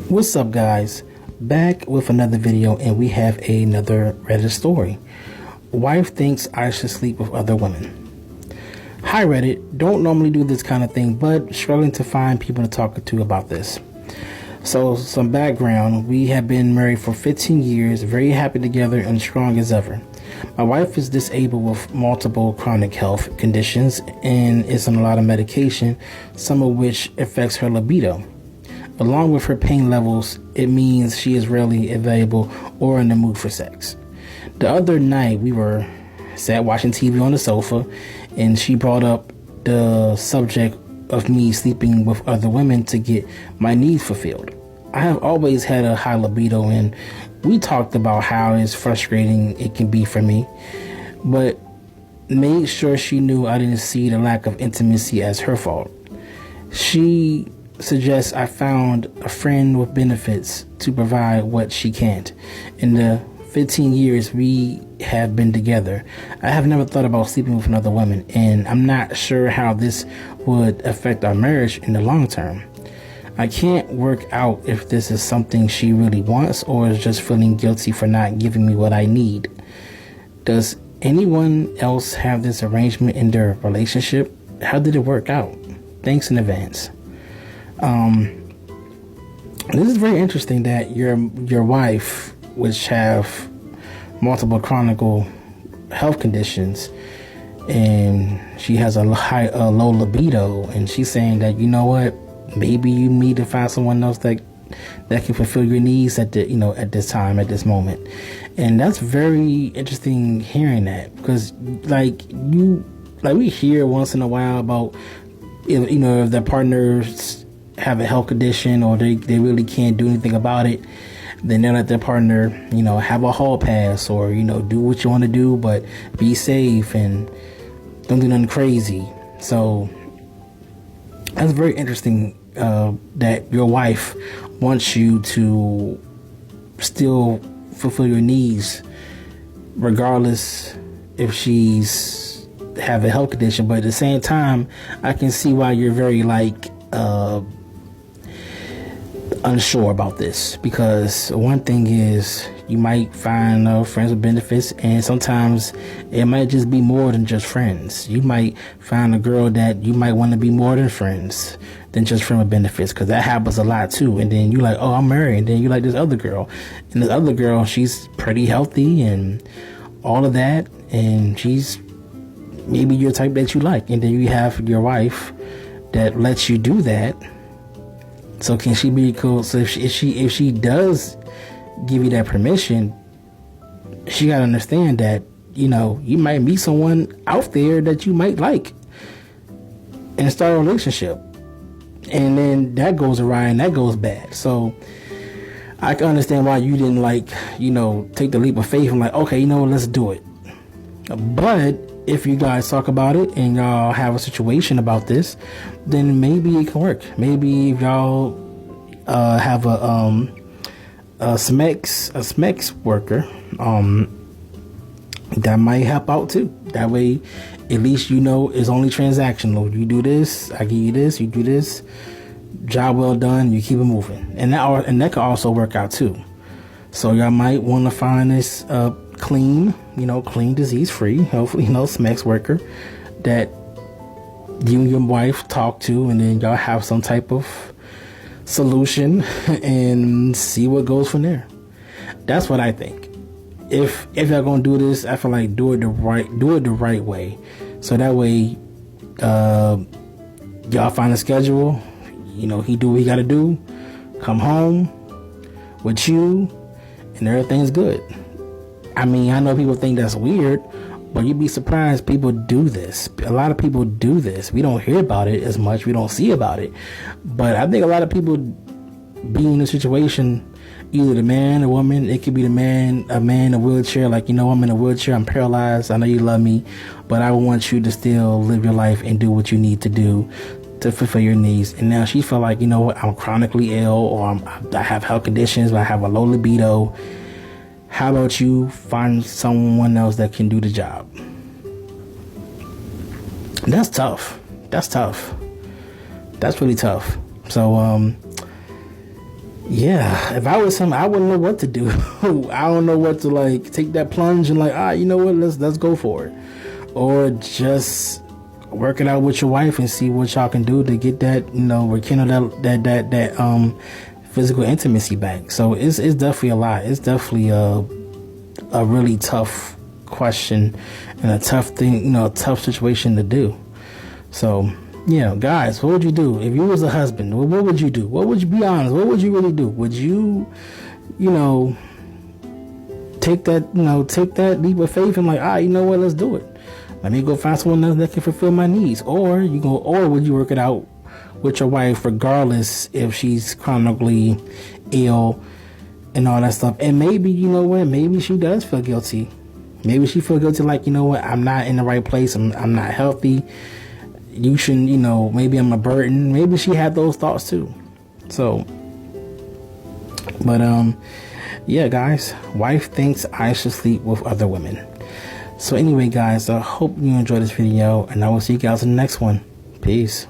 What's up, guys? Back with another video, and we have another Reddit story. Wife thinks I should sleep with other women. Hi Reddit, don't normally do this kind of thing, but struggling to find people to talk to about this. So some background, we have been married for 15 years, very happy together and strong as ever. My wife is disabled with multiple chronic health conditions and is on a lot of medication, some of which affects her libido. Along with her pain levels, it means she is rarely available or in the mood for sex. The other night, we were sat watching TV on the sofa, and she brought up the subject of me sleeping with other women to get my needs fulfilled. I have always had a high libido, and we talked about how it's frustrating it can be for me, but made sure she knew I didn't see the lack of intimacy as her fault. She suggests I found a friend with benefits to provide what she can't. In the 15 years we have been together, I have never thought about sleeping with another woman, and I'm not sure how this would affect our marriage in the long term. I can't work out if this is something she really wants or is just feeling guilty for not giving me what I need. Does anyone else have this arrangement in their relationship? How did it work out? Thanks in advance. This is very interesting that your wife, which have multiple chronic health conditions, and she has a low libido, and she's saying that, you know what, maybe you need to find someone else that can fulfill your needs at at this time, at this moment. And that's very interesting hearing that, because we hear once in a while about if their partners have a health condition or they really can't do anything about it, then they let their partner have a hall pass or do what you want to do, but be safe and don't do nothing crazy. So that's very interesting that your wife wants you to still fulfill your needs regardless if she's have a health condition. But at the same time, I can see why you're very unsure about this, because one thing is you might find friends with benefits, and sometimes it might just be more than just friends. You might find a girl that you might want to be more than friends, than just friend with benefits, because that happens a lot too. And then you like, oh, I'm married, and then you like this other girl, and this other girl, she's pretty healthy and all of that, and she's maybe your type that you like, and then you have your wife that lets you do that. So can she be cool? So if she does give you that permission, she gotta understand that you might meet someone out there that you might like and start a relationship, and then that goes awry and that goes bad. So I can understand why you didn't take the leap of faith and okay, let's do it. But if you guys talk about it and y'all have a situation about this, then maybe it can work. Maybe if y'all have a SMEX worker, that might help out too. That way, at least it's only transactional. You do this, I give you this, you do this. Job well done, you keep it moving, and that can also work out too. So y'all might want to find this clean, disease free, hopefully, SMEX worker that you and your wife talk to, and then y'all have some type of solution and see what goes from there. That's what I think. If y'all gonna do this, I feel like do it the right way. So that way, y'all find a schedule. He do what he gotta do, come home with you, and everything's good. I mean, I know people think that's weird, but you'd be surprised people do this. A lot of people do this. We don't hear about it as much. We don't see about it. But I think a lot of people be in a situation, either the man or woman. It could be a man in a wheelchair. I'm in a wheelchair. I'm paralyzed. I know you love me, but I want you to still live your life and do what you need to do to fulfill your needs. And now she feel like, I'm chronically ill, or I have health conditions, but I have a low libido. How about you find someone else that can do the job? That's tough. That's really tough. So Yeah, if I was him, I wouldn't know what to do. I don't know what to like take that plunge and like, you know what, let's go for it. Or just work it out with your wife and see what y'all can do to get that, rekindle that physical intimacy back. So it's definitely a lot. It's definitely a really tough question and a tough thing, a tough situation to do. So, guys, what would you do if you was a husband? What would you do? What would you, be honest, what would you really do? Would you, take that leap of faith and like, you know what, let's do it. Let me go find someone else that can fulfill my needs. Or would you work it out with your wife regardless if she's chronically ill and all that stuff? And maybe, maybe she does feel guilty. Maybe she feels guilty like, I'm not in the right place. I'm not healthy. You shouldn't, maybe I'm a burden. Maybe she had those thoughts too. So, but, guys, wife thinks I should sleep with other women. So anyway, guys, I hope you enjoyed this video, and I will see you guys in the next one. Peace.